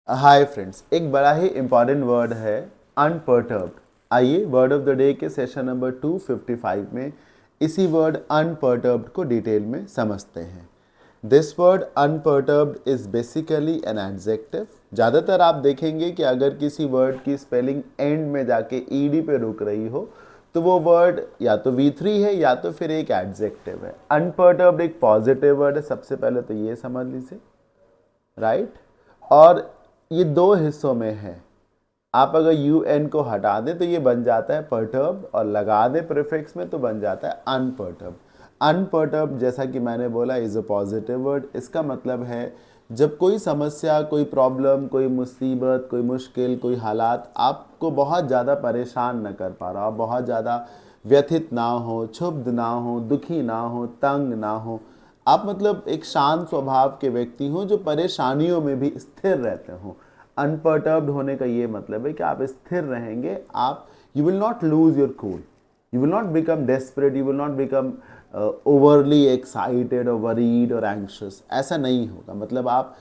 Hi friends, एक बड़ा ही important word है अनपर्टर्ब्ड। आइए वर्ड ऑफ द डे के सेशन नंबर 255 में इसी वर्ड अनपर्टर्ब्ड को डिटेल में समझते हैं। This word unperturbed is basically an adjective. ज़्यादातर आप देखेंगे कि अगर किसी वर्ड की स्पेलिंग एंड में जाके ईडी पे रुक रही हो तो वो वर्ड या तो V3 है या तो फिर एक एडजेक्टिव है। अनपर्टर्ब्ड एक पॉजिटिव वर्ड है, सबसे पहले तो ये समझ लीजिए, राइट। और ये दो हिस्सों में है। आप अगर UN को हटा दें तो ये बन जाता है परटर्ब, और लगा दें प्रीफिक्स में तो बन जाता है अनपर्टर्ब। अनपर्टर्ब जैसा कि मैंने बोला इज अ पॉजिटिव वर्ड। इसका मतलब है जब कोई समस्या, कोई प्रॉब्लम, कोई मुसीबत, कोई मुश्किल, कोई हालात आपको बहुत ज़्यादा परेशान न कर पा रहा, बहुत ज़्यादा व्यथित ना हो, क्षुब्ध ना हो, दुखी ना हो, तंग ना हो, आप मतलब एक शांत स्वभाव के व्यक्ति हो जो परेशानियों में भी स्थिर रहते हो। अनपर्टर्ब्ड होने का ये मतलब है कि आप स्थिर रहेंगे, आप you will not lose your cool, you will not become desperate, you will not become overly excited और वरीड और एंग्शियस। ऐसा नहीं होगा। मतलब आप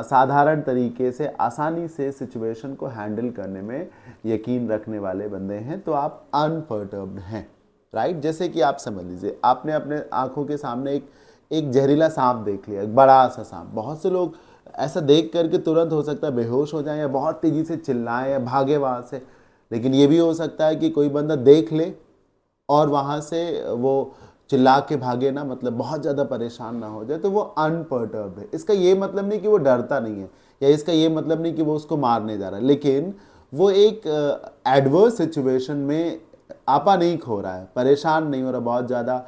साधारण तरीके से आसानी से सिचुएशन को हैंडल करने में यकीन रखने वाले बंदे हैं, तो आप अनपर्टर्ब्ड हैं, राइट। जैसे कि आप समझ लीजिए, आपने अपने आंखों के सामने एक जहरीला सांप देख लिया, एक बड़ा सा सांप। बहुत से लोग ऐसा देख करके तुरंत हो सकता है बेहोश हो जाए या बहुत तेजी से चिल्लाएं या भागे वहां से। लेकिन ये भी हो सकता है कि कोई बंदा देख ले और वहां से वो चिल्ला के भागे ना, मतलब बहुत ज़्यादा परेशान ना हो जाए, तो वो अनपर्टर्ब्ड है। इसका ये मतलब नहीं कि वो डरता नहीं है, या इसका ये मतलब नहीं कि वो उसको मारने जा रहा है, लेकिन वो एक एडवर्स सिचुएशन में आपा नहीं खो रहा है, परेशान नहीं हो रहा, बहुत ज़्यादा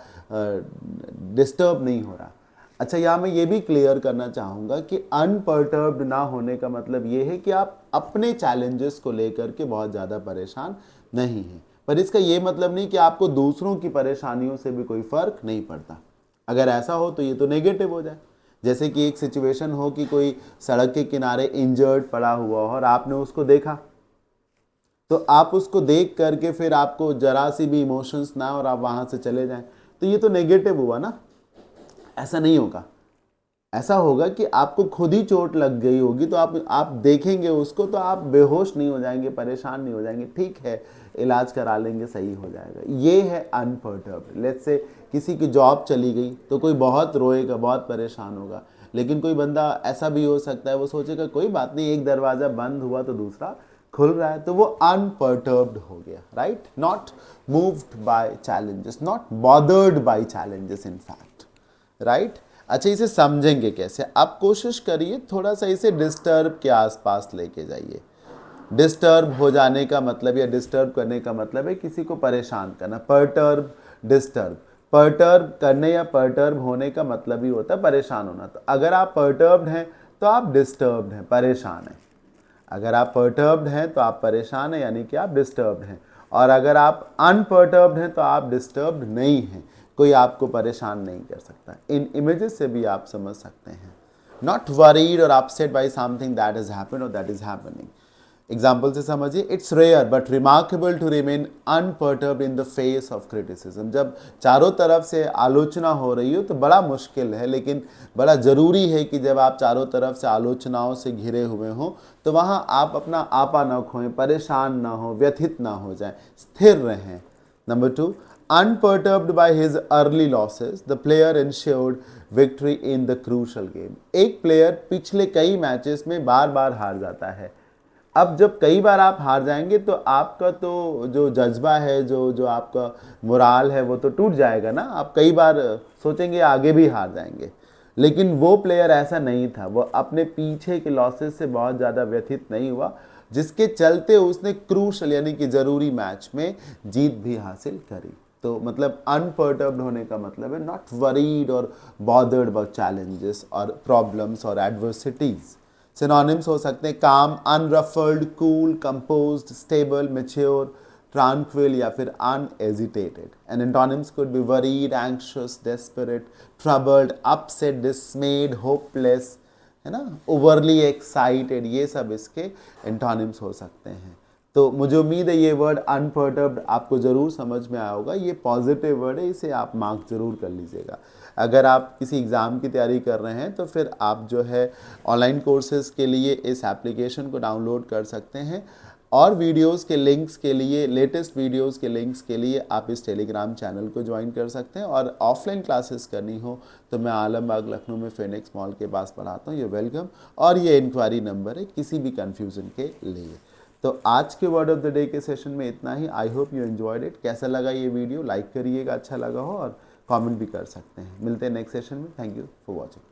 डिस्टर्ब नहीं हो रहा। अच्छा, यहाँ मैं ये भी क्लियर करना चाहूँगा कि अनपर्टर्ब्ड ना होने का मतलब ये है कि आप अपने चैलेंजेस को लेकर के बहुत ज़्यादा परेशान नहीं हैं, पर इसका ये मतलब नहीं कि आपको दूसरों की परेशानियों से भी कोई फ़र्क नहीं पड़ता। अगर ऐसा हो तो ये तो नेगेटिव हो जाए। जैसे कि एक सिचुएशन हो कि कोई सड़क के किनारे इंजर्ड पड़ा हुआ हो और आपने उसको देखा, तो आप उसको देख करके फिर आपको जरा सी भी इमोशंस ना और आप वहाँ से चले जाएं, तो ये तो नेगेटिव हुआ ना। ऐसा नहीं होगा। ऐसा होगा कि आपको खुद ही चोट लग गई होगी, तो आप देखेंगे उसको तो आप बेहोश नहीं हो जाएंगे, परेशान नहीं हो जाएंगे, ठीक है इलाज करा लेंगे, सही हो जाएगा। ये है अनपर्टर्ब्ड। लेट्स से किसी की जॉब चली गई तो कोई बहुत रोएगा, बहुत परेशान होगा, लेकिन कोई बंदा ऐसा भी हो सकता है वो सोचेगा कोई बात नहीं, एक दरवाज़ा बंद हुआ तो दूसरा खुल रहा है, तो वो अनपर्टर्ब्ड हो गया, right. Not moved by challenges, not bothered by challenges in fact, right. अच्छा, इसे समझेंगे कैसे? आप कोशिश करिए थोड़ा सा इसे डिस्टर्ब के आसपास लेके जाइए। डिस्टर्ब हो जाने का मतलब या डिस्टर्ब करने का मतलब है किसी को परेशान करना। परटर्ब, डिस्टर्ब, परटर्ब करने या परटर्ब होने का मतलब ही होता है परेशान होना। तो अगर आप परटर्ब्ड हैं तो आप डिस्टर्ब्ड हैं, परेशान हैं। अगर आप परटर्ब्ड हैं तो आप परेशान हैं, यानी कि आप डिस्टर्ब्ड हैं। और अगर आप अनपर्टर्ब्ड हैं तो आप डिस्टर्ब्ड नहीं हैं, कोई आपको परेशान नहीं कर सकता। इन इमेजेस से भी आप समझ सकते हैं। नॉट वरीड और upset by something that is happen और दैट इज हैपनिंग। एग्जाम्पल से समझिए, it's rare but remarkable to remain unperturbed in the face of criticism. जब चारों तरफ से आलोचना हो रही हो तो बड़ा मुश्किल है, लेकिन बड़ा ज़रूरी है कि जब आप चारों तरफ से आलोचनाओं से घिरे हुए हों तो वहाँ आप अपना आपा ना खोएं, परेशान ना हो, व्यथित ना हो जाएं, स्थिर रहें। Number 2, unperturbed by his early losses, the player ensured victory in the crucial game। एक प्लेयर पिछले कई मैचेस में बार बार हार जाता है। अब जब कई बार आप हार जाएंगे तो आपका तो जो जज्बा है, जो जो आपका मोराल है, वो तो टूट जाएगा ना। आप कई बार सोचेंगे आगे भी हार जाएंगे, लेकिन वो प्लेयर ऐसा नहीं था। वो अपने पीछे के लॉसेस से बहुत ज़्यादा व्यथित नहीं हुआ, जिसके चलते उसने क्रूशल यानी कि ज़रूरी मैच में जीत भी हासिल करी। तो मतलब अनपर्टर्ब्ड होने का मतलब है नॉट वरीड और बॉदर्ड अबाउट चैलेंजेस और प्रॉब्लम्स और एडवर्सिटीज़। सिनोनिम्स हो सकते हैं calm, unruffled, cool, composed, stable, mature, tranquil या फिर unagitated. And antonyms could be worried, anxious, desperate, troubled, upset, dismayed, hopeless, है ना, ओवरली एक्साइटेड। ये सब इसके एंटोनिम्स हो सकते हैं। तो मुझे उम्मीद है ये वर्ड अनपर्टर्ब्ड आपको ज़रूर समझ में आया होगा। ये पॉजिटिव वर्ड है, इसे आप मार्क ज़रूर कर लीजिएगा। अगर आप किसी एग्ज़ाम की तैयारी कर रहे हैं तो फिर आप जो है ऑनलाइन कोर्सेज़ के लिए इस एप्लीकेशन को डाउनलोड कर सकते हैं, और वीडियोस के लिंक्स के लिए, लेटेस्ट वीडियोस के लिंक्स के लिए आप इस टेलीग्राम चैनल को ज्वाइन कर सकते हैं। और ऑफलाइन क्लासेस करनी हो तो मैं आलमबाग लखनऊ में फिनिक्स मॉल के पास पढ़ाता हूँ, ये वेलकम, और ये इंक्वायरी नंबर है किसी भी कन्फ्यूज़न के लिए। तो आज के वर्ड ऑफ द डे के सेशन में इतना ही। I hope you enjoyed it. कैसा लगा ये वीडियो, लाइक करिएगा अच्छा लगा हो, और कमेंट भी कर सकते हैं। मिलते हैं नेक्स्ट सेशन में। Thank you for watching.